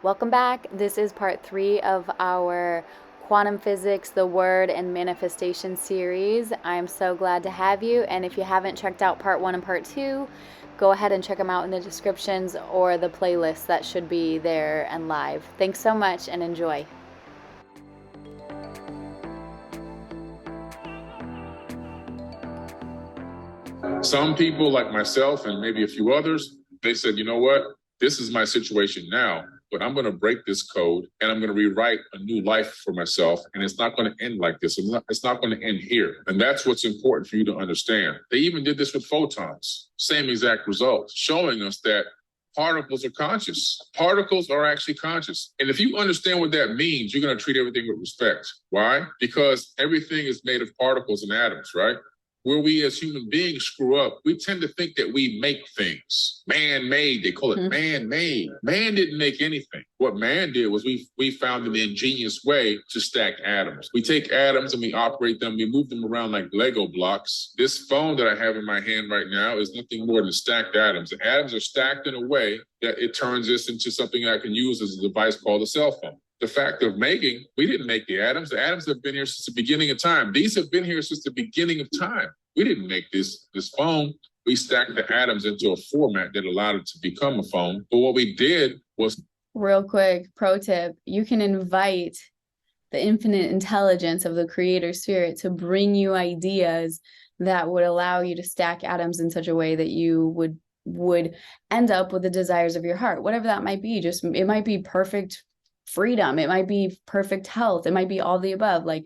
Welcome back. This is part 3 of our quantum physics, the word, and manifestation series. I'm so glad to have you. And if you haven't checked out part 1 and part 2, go ahead and check them out in the descriptions or the playlist that should be there and live. Thanks so much and enjoy. Some people, like myself and maybe a few others, they said, you know what? This is my situation now, but I'm going to break this code and I'm going to rewrite a new life for myself. And it's not going to end like this. It's not going to end here. And that's what's important for you to understand. They even did this with photons, same exact result, showing us that particles are conscious. Particles are actually conscious. And if you understand what that means, you're going to treat everything with respect. Why? Because everything is made of particles and atoms, right? Where we as human beings screw up, we tend to think that we make things. Man-made, they call it man-made. Man didn't make anything. What man did was we found an ingenious way to stack atoms. We take atoms and we operate them, we move them around like Lego blocks. This phone that I have in my hand right now is nothing more than stacked atoms. The atoms are stacked in a way that it turns this into something I can use as a device called a cell phone. The fact of making, we didn't make the atoms. The atoms have been here since the beginning of time. These have been here since the beginning of time. We didn't make this phone. We stacked the atoms into a format that allowed it to become a phone. But what we did was... Real quick, pro tip, you can invite the infinite intelligence of the creator spirit to bring you ideas that would allow you to stack atoms in such a way that you would end up with the desires of your heart, whatever that might be. Just, it might be perfect freedom, it might be perfect health, it might be all the above, like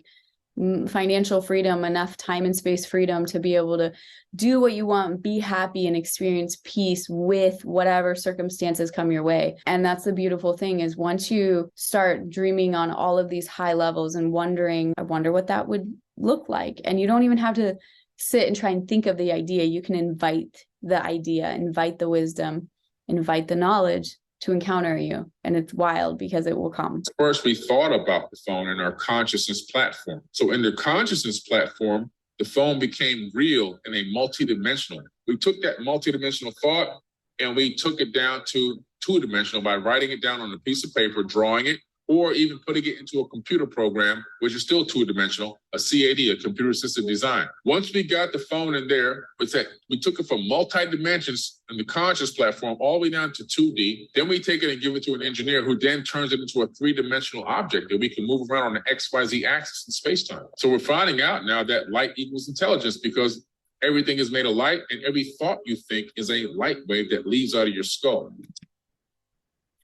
financial freedom, enough time and space freedom to be able to do what you want, be happy, and experience peace with whatever circumstances come your way. And that's the beautiful thing, is once you start dreaming on all of these high levels and wondering, I wonder what that would look like, and you don't even have to sit and try and think of the idea. You can invite the idea, invite the wisdom, invite the knowledge to encounter you. And it's wild because it will come. First, we thought about the phone in our consciousness platform. So in the consciousness platform, the phone became real in a multidimensional. We took that multidimensional thought and we took it down to two-dimensional by writing it down on a piece of paper, drawing it, or even putting it into a computer program, which is still two-dimensional, a CAD, a computer-assisted design. Once we got the phone in there, we took it from multi-dimensions in the conscious platform all the way down to 2D. Then we take it and give it to an engineer who then turns it into a three-dimensional object that we can move around on the XYZ axis in space-time. So we're finding out now that light equals intelligence, because everything is made of light, and every thought you think is a light wave that leaves out of your skull.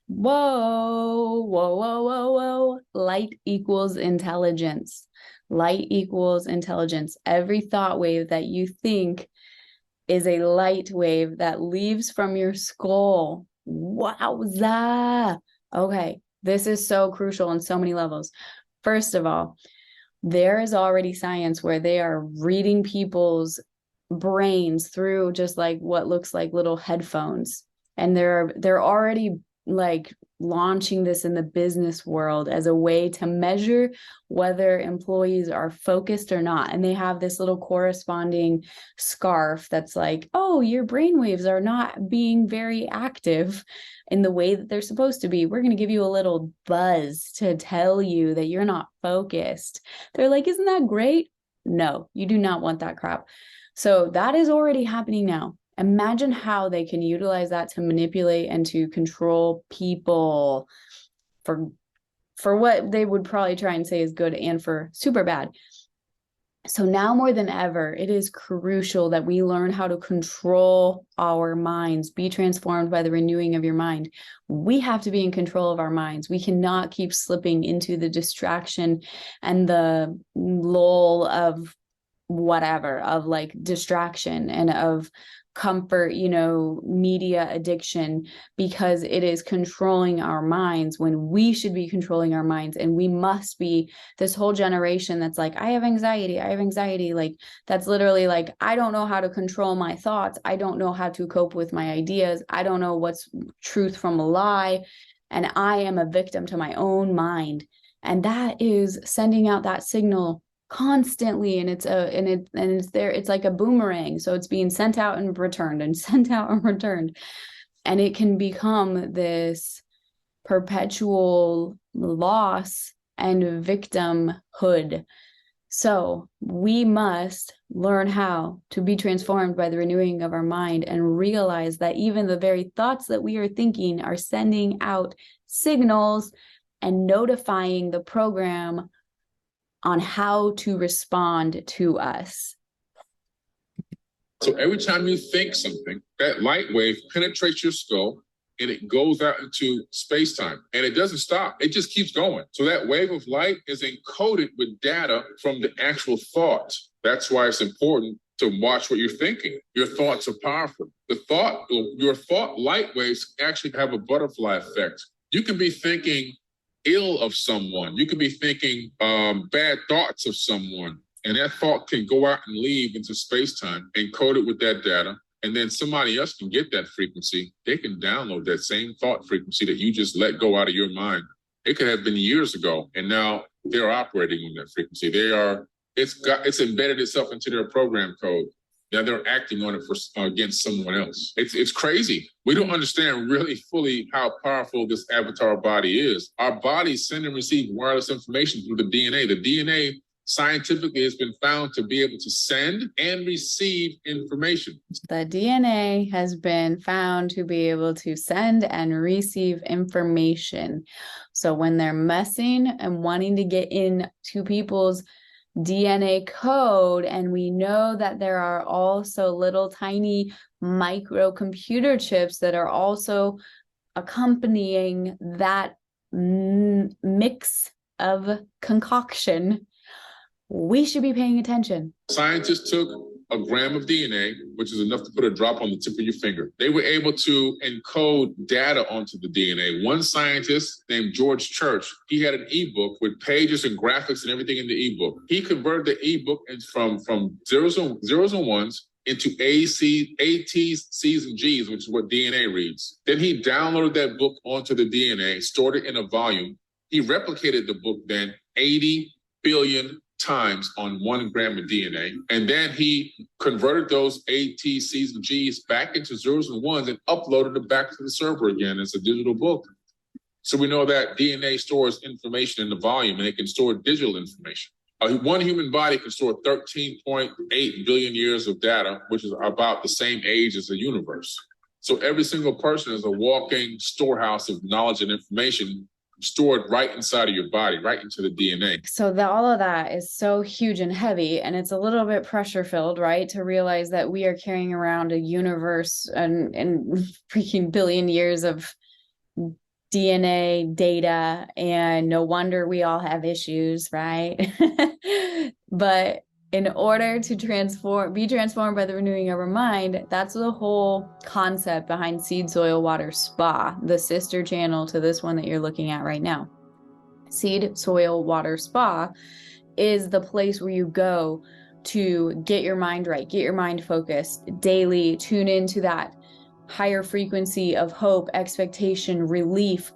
Whoa, whoa, whoa, whoa, whoa. Light equals intelligence. Light equals intelligence. Every thought wave that you think is a light wave that leaves from your skull. Wowza. Okay, this is so crucial on so many levels. First of all, there is already science where they are reading people's brains through just like what looks like little headphones. And they're already like launching this in the business world as a way to measure whether employees are focused or not. And they have this little corresponding scarf that's like, oh, your brainwaves are not being very active in the way that they're supposed to be. We're going to give you a little buzz to tell you that you're not focused. They're like, isn't that great? No, you do not want that crap. So that is already happening now. Imagine how they can utilize that to manipulate and to control people for what they would probably try and say is good, and for super bad. So now more than ever, it is crucial that we learn how to control our minds, be transformed by the renewing of your mind. We have to be in control of our minds. We cannot keep slipping into the distraction and the lull of whatever, of like distraction and of comfort, media addiction, because it is controlling our minds when we should be controlling our minds. And we must be this whole generation that's like, I have anxiety. Like, that's literally like, I don't know how to control my thoughts. I don't know how to cope with my ideas. I don't know what's truth from a lie. And I am a victim to my own mind. And that is sending out that signal constantly, and it's there, it's like a boomerang, so it's being sent out and returned and sent out and returned, and it can become this perpetual loss and victimhood. So we must learn how to be transformed by the renewing of our mind and realize that even the very thoughts that we are thinking are sending out signals and notifying the program on how to respond to us. So every time you think something, that light wave penetrates your skull and it goes out into space-time, and it doesn't stop. It just keeps going. So that wave of light is encoded with data from the actual thought. That's why it's important to watch what you're thinking. Your thoughts are powerful. Your thought light waves actually have a butterfly effect. You can be thinking ill of someone. You can be thinking bad thoughts of someone, and that thought can go out and leave into space-time, encoded with that data. And then somebody else can get that frequency. They can download that same thought frequency that you just let go out of your mind. It could have been years ago, and now they're operating on that frequency. It's embedded itself into their program code. Now they're acting on it against someone else. It's crazy. We don't understand really fully how powerful this avatar body is. Our bodies send and receive wireless information through the DNA. The DNA scientifically has been found to be able to send and receive information. The DNA has been found to be able to send and receive information. So when they're messing and wanting to get into people's DNA code, and we know that there are also little tiny microcomputer chips that are also accompanying that mix of concoction, we should be paying attention. Scientists took a gram of DNA, which is enough to put a drop on the tip of your finger. They were able to encode data onto the DNA. One scientist named George Church, he had an ebook with pages and graphics and everything in the ebook. He converted the ebook from zeros and ones into A's, C's, and G's, which is what DNA reads. Then he downloaded that book onto the DNA, stored it in a volume. He replicated the book then 80 billion times on 1 gram of DNA. And then he converted those A, T, C's, and G's back into zeros and ones and uploaded it back to the server again as a digital book. So we know that DNA stores information in the volume, and it can store digital information. One human body can store 13.8 billion years of data, which is about the same age as the universe. So every single person is a walking storehouse of knowledge and information stored right inside of your body, right into the DNA. So all of that is so huge and heavy, and it's a little bit pressure filled, right? To realize that we are carrying around a universe and freaking billion years of DNA data, and no wonder we all have issues, right? But in order to be transformed by the renewing of our mind, that's the whole concept behind Seed, Soil, Water, Spa, the sister channel to this one that you're looking at right now. Seed, Soil, Water, Spa is the place where you go to get your mind right, get your mind focused daily, tune into that higher frequency of hope, expectation, relief.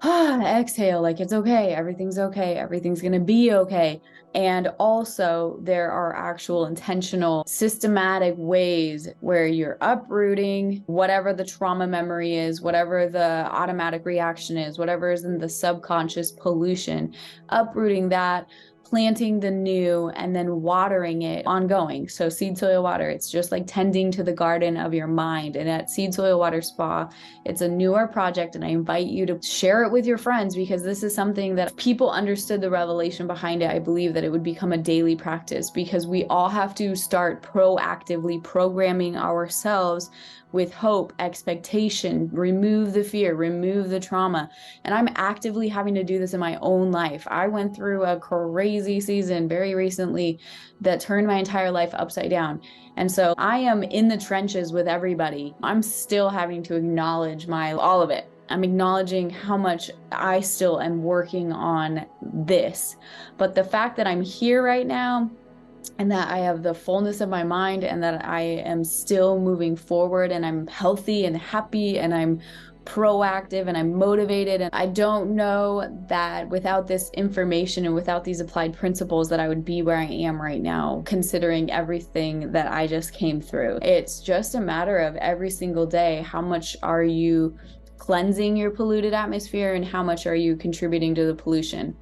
Exhale, like it's okay, everything's gonna be okay. And also there are actual intentional systematic ways where you're uprooting whatever the trauma memory is, whatever the automatic reaction is, whatever is in the subconscious pollution, uprooting that, planting the new, and then watering it ongoing. So Seed, Soil, Water, it's just like tending to the garden of your mind. And at Seed, Soil, Water Spa, it's a newer project, and I invite you to share it with your friends, because this is something that if people understood the revelation behind it, I believe that it would become a daily practice, because we all have to start proactively programming ourselves with hope, expectation, remove the fear, remove the trauma. And I'm actively having to do this in my own life. I went through a crazy season very recently that turned my entire life upside down. And so I am in the trenches with everybody. I'm still having to acknowledge all of it. I'm acknowledging how much I still am working on this. But the fact that I'm here right now, and that I have the fullness of my mind, and that I am still moving forward, and I'm healthy and happy, and I'm proactive, and I'm motivated. And I don't know that without this information and without these applied principles that I would be where I am right now, considering everything that I just came through. It's just a matter of every single day, how much are you cleansing your polluted atmosphere and how much are you contributing to the pollution.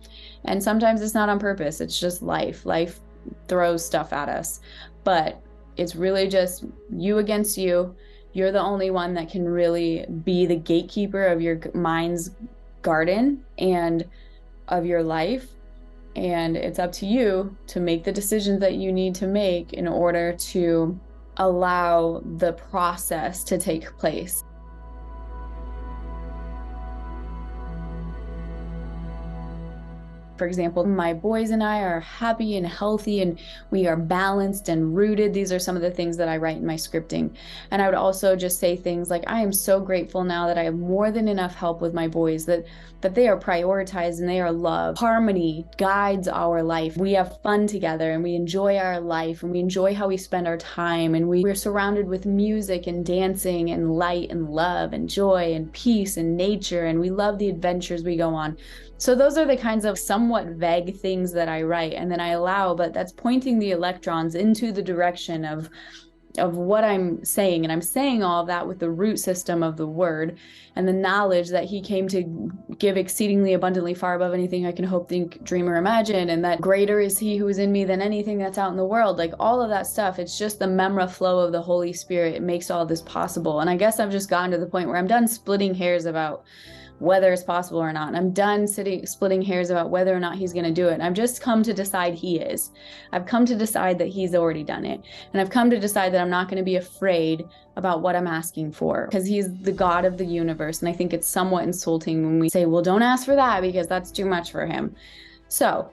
And sometimes it's not on purpose. It's just life. Life throws stuff at us, but it's really just you against you. You're the only one that can really be the gatekeeper of your mind's garden and of your life. And it's up to you to make the decisions that you need to make in order to allow the process to take place. For example, my boys and I are happy and healthy and we are balanced and rooted. These are some of the things that I write in my scripting. And I would also just say things like, I am so grateful now that I have more than enough help with my boys, that they are prioritized and they are loved. Harmony guides our life. We have fun together and we enjoy our life and we enjoy how we spend our time. And we're surrounded with music and dancing and light and love and joy and peace and nature. And we love the adventures we go on. So those are the kinds of somewhat vague things that I write and then I allow, but that's pointing the electrons into the direction of what I'm saying. And I'm saying all of that with the root system of the word and the knowledge that he came to give exceedingly abundantly far above anything I can hope, think, dream, or imagine. And that greater is he who is in me than anything that's out in the world. Like all of that stuff, it's just the memra flow of the Holy Spirit. It makes all this possible. And I guess I've just gotten to the point where I'm done splitting hairs about whether it's possible or not. And I'm done splitting hairs about whether or not he's going to do it. And I've just come to decide he is. I've come to decide that he's already done it. And I've come to decide that I'm not going to be afraid about what I'm asking for because he's the God of the universe. And I think it's somewhat insulting when we say, well, don't ask for that because that's too much for him. So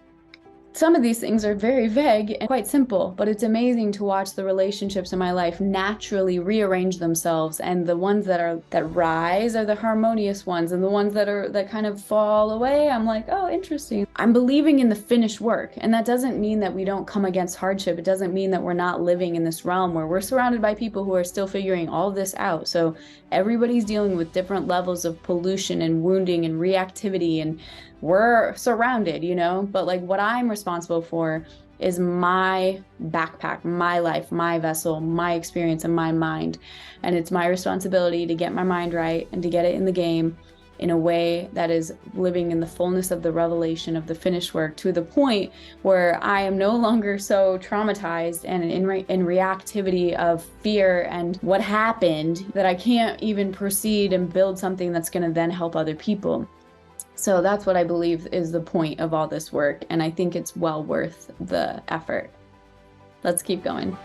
some of these things are very vague and quite simple, but it's amazing to watch the relationships in my life naturally rearrange themselves. And the ones that rise are the harmonious ones, and the ones that kind of fall away, I'm like, oh, interesting. I'm believing in the finished work. And that doesn't mean that we don't come against hardship. It doesn't mean that we're not living in this realm where we're surrounded by people who are still figuring all this out. So everybody's dealing with different levels of pollution and wounding and reactivity, and we're surrounded, you know, but like what I'm responsible for is my backpack, my life, my vessel, my experience, and my mind. And it's my responsibility to get my mind right and to get it in the game in a way that is living in the fullness of the revelation of the finished work, to the point where I am no longer so traumatized and in reactivity of fear and what happened that I can't even proceed and build something that's going to then help other people. So that's what I believe is the point of all this work, and I think it's well worth the effort. Let's keep going.